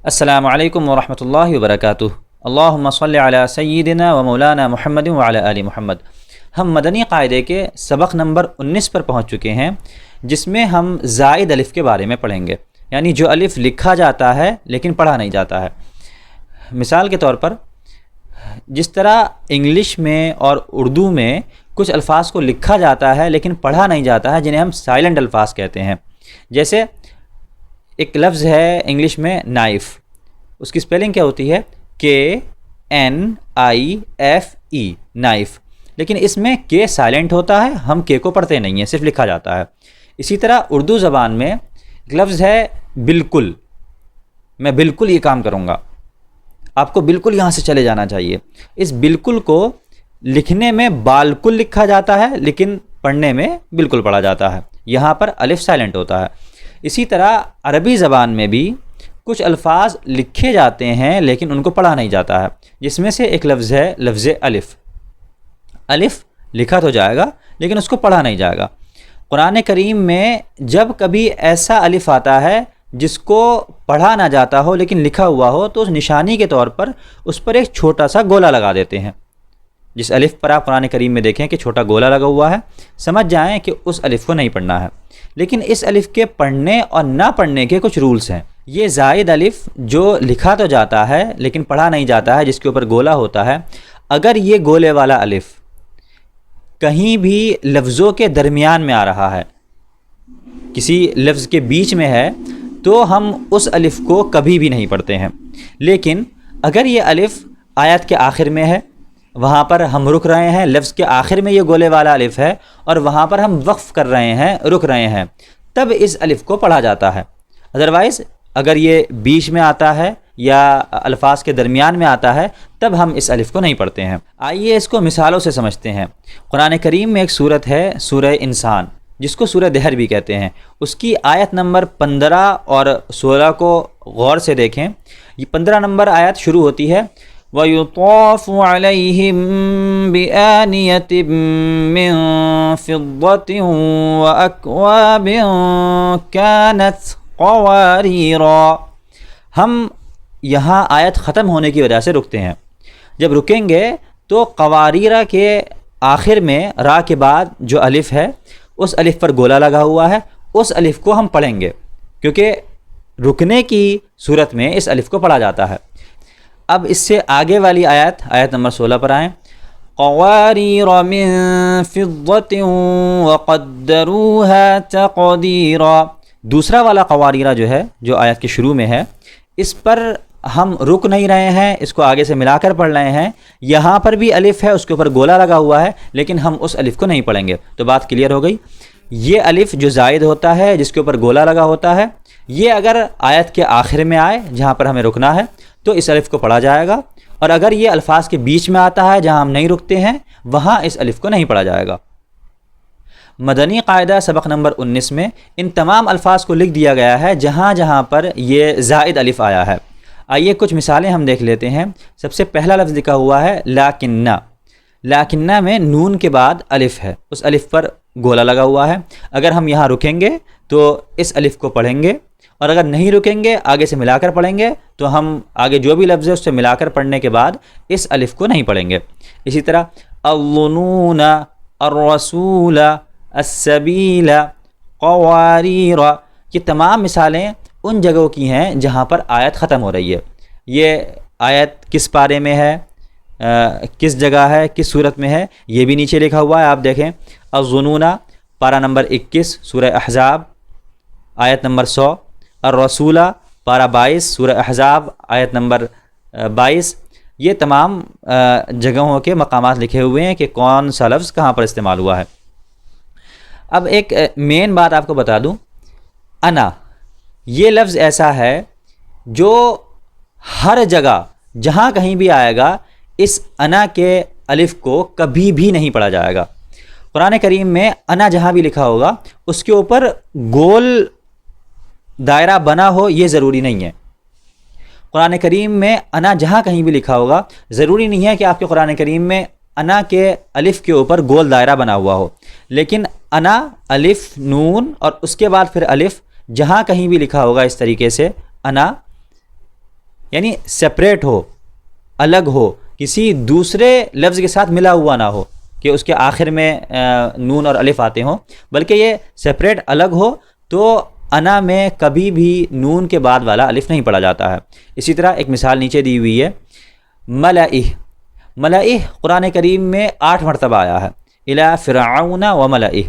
السلام علیکم ورحمۃ اللہ وبرکاتہ۔ اللہم صلی علی سیدنا و مولانا محمد وعلی آل محمد۔ ہم مدنی قاعدے کے سبق نمبر 19 پر پہنچ چکے ہیں، جس میں ہم زائد الف کے بارے میں پڑھیں گے، یعنی جو الف لکھا جاتا ہے لیکن پڑھا نہیں جاتا ہے۔ مثال کے طور پر جس طرح انگلش میں اور اردو میں کچھ الفاظ کو لکھا جاتا ہے لیکن پڑھا نہیں جاتا ہے، جنہیں ہم سائلنٹ الفاظ کہتے ہیں۔ جیسے ایک لفظ ہے انگلش میں نائف، اس کی سپیلنگ کیا ہوتی ہے؟ KNIFE، نائف، لیکن اس میں کے سائلنٹ ہوتا ہے، ہم کے کو پڑھتے نہیں ہیں، صرف لکھا جاتا ہے۔ اسی طرح اردو زبان میں ایک لفظ ہے بالکل، میں بالکل یہ کام کروں گا، آپ کو بالکل یہاں سے چلے جانا چاہیے۔ اس بالکل کو لکھنے میں بالکل لکھا جاتا ہے لیکن پڑھنے میں بالکل پڑھا جاتا ہے، یہاں پر الف سائلنٹ ہوتا ہے۔ اسی طرح عربی زبان میں بھی کچھ الفاظ لکھے جاتے ہیں لیکن ان کو پڑھا نہیں جاتا ہے، جس میں سے ایک لفظ ہے لفظ الف۔ الف لکھا تو جائے گا لیکن اس کو پڑھا نہیں جائے گا۔ قرآن کریم میں جب کبھی ایسا الف آتا ہے جس کو پڑھا نہ جاتا ہو لیکن لکھا ہوا ہو، تو اس نشانی کے طور پر اس پر ایک چھوٹا سا گولا لگا دیتے ہیں۔ جس الف پر آپ قرآن کریم میں دیکھیں کہ چھوٹا گولا لگا ہوا ہے، سمجھ جائیں کہ اس الف کو نہیں پڑھنا ہے۔ لیکن اس الف کے پڑھنے اور نہ پڑھنے کے کچھ رولز ہیں۔ یہ زائد الف جو لکھا تو جاتا ہے لیکن پڑھا نہیں جاتا ہے، جس کے اوپر گولا ہوتا ہے، اگر یہ گولے والا الف کہیں بھی لفظوں کے درمیان میں آ رہا ہے، کسی لفظ کے بیچ میں ہے، تو ہم اس الف کو کبھی بھی نہیں پڑھتے ہیں۔ لیکن اگر یہ الف آیت کے آخر میں ہے، وہاں پر ہم رک رہے ہیں، لفظ کے آخر میں یہ گولے والا الف ہے اور وہاں پر ہم وقف کر رہے ہیں، رک رہے ہیں، تب اس الف کو پڑھا جاتا ہے۔ ادروائز اگر یہ بیچ میں آتا ہے یا الفاظ کے درمیان میں آتا ہے، تب ہم اس الف کو نہیں پڑھتے ہیں۔ آئیے اس کو مثالوں سے سمجھتے ہیں۔ قرآن کریم میں ایک سورت ہے سورہ انسان، جس کو سورہ دہر بھی کہتے ہیں۔ اس کی آیت نمبر 15 اور 16 کو غور سے دیکھیں۔ یہ 15 نمبر آیت شروع ہوتی ہے وَيُطَافُ عَلَيْهِمْ بِآنِيَةٍ مِّن فِضَّةٍ وَأَكْوَابٍ كَانَتْ قَوَارِيرَا۔ ہم یہاں آیت ختم ہونے کی وجہ سے رکتے ہیں۔ جب رکیں گے تو قواریرہ کے آخر میں را کے بعد جو الف ہے، اس الف پر گولا لگا ہوا ہے، اس الف کو ہم پڑھیں گے، کیونکہ رکنے کی صورت میں اس الف کو پڑھا جاتا ہے۔ اب اس سے آگے والی آیت نمبر 16 پر آئیں۔ قواریر من فضة وقدروها تقدیرا۔ دوسرا والا قواریرہ جو ہے، جو آیت کے شروع میں ہے، اس پر ہم رک نہیں رہے ہیں، اس کو آگے سے ملا کر پڑھ رہے ہیں۔ یہاں پر بھی الف ہے، اس کے اوپر گولا لگا ہوا ہے، لیکن ہم اس الف کو نہیں پڑھیں گے۔ تو بات کلیئر ہو گئی۔ یہ الف جو زائد ہوتا ہے، جس کے اوپر گولا لگا ہوتا ہے، یہ اگر آیت کے آخر میں آئے جہاں پر ہمیں رکنا ہے تو اس الف کو پڑھا جائے گا، اور اگر یہ الفاظ کے بیچ میں آتا ہے جہاں ہم نہیں رکتے ہیں، وہاں اس الف کو نہیں پڑھا جائے گا۔ مدنی قاعدہ سبق نمبر 19 میں ان تمام الفاظ کو لکھ دیا گیا ہے جہاں جہاں پر یہ زائد الف آیا ہے۔ آئیے کچھ مثالیں ہم دیکھ لیتے ہیں۔ سب سے پہلا لفظ لکھا ہوا ہے لاکنہ۔ لاکنہ میں نون کے بعد الف ہے، اس الف پر گولا لگا ہوا ہے۔ اگر ہم یہاں رکیں گے تو اس الف کو پڑھیں گے، اور اگر نہیں رکیں گے، آگے سے ملا کر پڑھیں گے، تو ہم آگے جو بھی لفظ ہے اس سے ملا کر پڑھنے کے بعد اس الف کو نہیں پڑھیں گے۔ اسی طرح الظنون، الرسول، السبیل، قواریر، یہ تمام مثالیں ان جگہوں کی ہیں جہاں پر آیت ختم ہو رہی ہے۔ یہ آیت کس پارے میں ہے، کس جگہ ہے، کس صورت میں ہے، یہ بھی نیچے لکھا ہوا ہے، آپ دیکھیں۔ الظنون پارہ نمبر 21 سورہ احزاب آیت نمبر 100، الرسول پارہ 22 سورہ احزاب آیت نمبر 22۔ یہ تمام جگہوں کے مقامات لکھے ہوئے ہیں کہ کون سا لفظ کہاں پر استعمال ہوا ہے۔ اب ایک مین بات آپ کو بتا دوں، انا یہ لفظ ایسا ہے جو ہر جگہ جہاں کہیں بھی آئے گا، اس انا کے الف کو کبھی بھی نہیں پڑھا جائے گا۔ قرآن کریم میں انا جہاں بھی لکھا ہوگا، اس کے اوپر گول دائرہ بنا ہو یہ ضروری نہیں ہے۔ قرآن کریم میں انا جہاں کہیں بھی لکھا ہوگا، ضروری نہیں ہے کہ آپ کے قرآن کریم میں انا کے الف کے اوپر گول دائرہ بنا ہوا ہو، لیکن انا، الف، نون اور اس کے بعد پھر الف، جہاں کہیں بھی لکھا ہوگا اس طریقے سے انا، یعنی سپریٹ ہو، الگ ہو، کسی دوسرے لفظ کے ساتھ ملا ہوا نہ ہو کہ اس کے آخر میں نون اور الف آتے ہوں، بلکہ یہ سپریٹ الگ ہو، تو انا میں کبھی بھی نون کے بعد والا الف نہیں پڑھا جاتا ہے۔ اسی طرح ایک مثال نیچے دی ہوئی ہے، ملئہ، ملئہ قرآن کریم میں 8 مرتبہ آیا ہے، الی فرعون و ملئہ،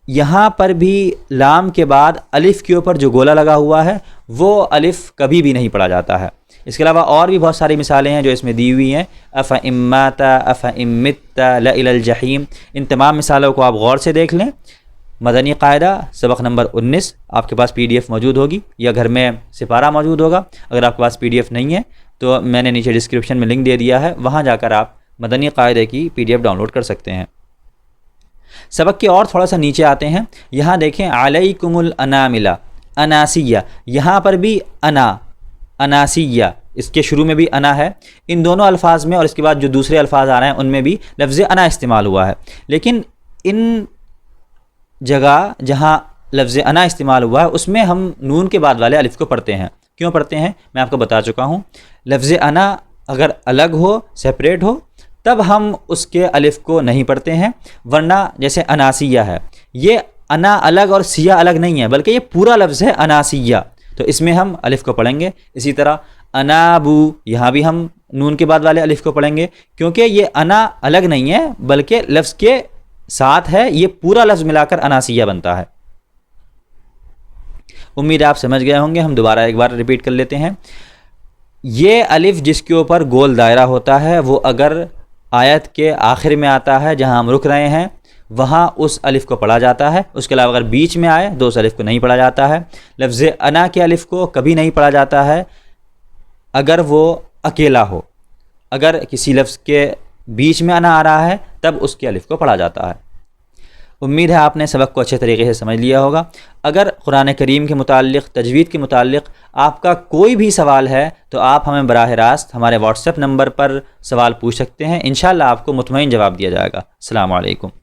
یہاں پر بھی لام کے بعد الف کے اوپر جو گولا لگا ہوا ہے وہ الف کبھی بھی نہیں پڑھا جاتا ہے۔ اس کے علاوہ اور بھی بہت ساری مثالیں ہیں جو اس میں دی ہوئی ہیں، افإن مات افإن مت لإلی الجحیم، ان تمام مثالوں کو آپ غور سے دیکھ لیں۔ مدنی قاعدہ سبق نمبر 19 آپ کے پاس PDF موجود ہوگی یا گھر میں سپارہ موجود ہوگا، اگر آپ کے پاس PDF نہیں ہے تو میں نے نیچے ڈسکرپشن میں لنک دے دیا ہے، وہاں جا کر آپ مدنی قاعدے کی PDF ڈاؤن لوڈ کر سکتے ہیں۔ سبق کے اور تھوڑا سا نیچے آتے ہیں، یہاں دیکھیں علیکم الاناملہ، اناسیہ، یہاں پر بھی انا، اناسیہ، اس کے شروع میں بھی انا ہے، ان دونوں الفاظ میں اور اس کے بعد جو دوسرے الفاظ آ رہے ہیں ان میں بھی لفظ انا استعمال ہوا ہے، لیکن ان جگہ جہاں لفظ انا استعمال ہوا ہے اس میں ہم نون کے بعد والے الف کو پڑھتے ہیں۔ کیوں پڑھتے ہیں میں آپ کو بتا چکا ہوں، لفظ انا اگر الگ ہو، سپریٹ ہو، تب ہم اس کے الف کو نہیں پڑھتے ہیں، ورنہ جیسے اناسیہ ہے، یہ انا الگ اور سیہ الگ نہیں ہے بلکہ یہ پورا لفظ ہے اناسیہ، تو اس میں ہم الف کو پڑھیں گے۔ اسی طرح انابو، یہاں بھی ہم نون کے بعد والے الف کو پڑھیں گے، کیونکہ یہ انا الگ نہیں ہے بلکہ لفظ کے ساتھ ہے، یہ پورا لفظ ملا کر اناسیہ بنتا ہے۔ امید آپ سمجھ گئے ہوں گے، ہم دوبارہ ایک بار ریپیٹ کر لیتے ہیں۔ یہ الف جس کے اوپر گول دائرہ ہوتا ہے وہ اگر آیت کے آخر میں آتا ہے جہاں ہم رک رہے ہیں وہاں اس الف کو پڑھا جاتا ہے، اس کے علاوہ اگر بیچ میں آئے تو اس الف کو نہیں پڑھا جاتا ہے۔ لفظ انا کے الف کو کبھی نہیں پڑھا جاتا ہے اگر وہ اکیلا ہو، اگر کسی لفظ کے بیچ میں انا آ رہا ہے تب اس کے الف کو پڑھا جاتا ہے۔ امید ہے آپ نے سبق کو اچھے طریقے سے سمجھ لیا ہوگا۔ اگر قرآن کریم کے متعلق، تجوید کے متعلق آپ کا کوئی بھی سوال ہے تو آپ ہمیں براہ راست ہمارے واٹس ایپ نمبر پر سوال پوچھ سکتے ہیں، انشاءاللہ آپ کو مطمئن جواب دیا جائے گا۔ السلام علیکم۔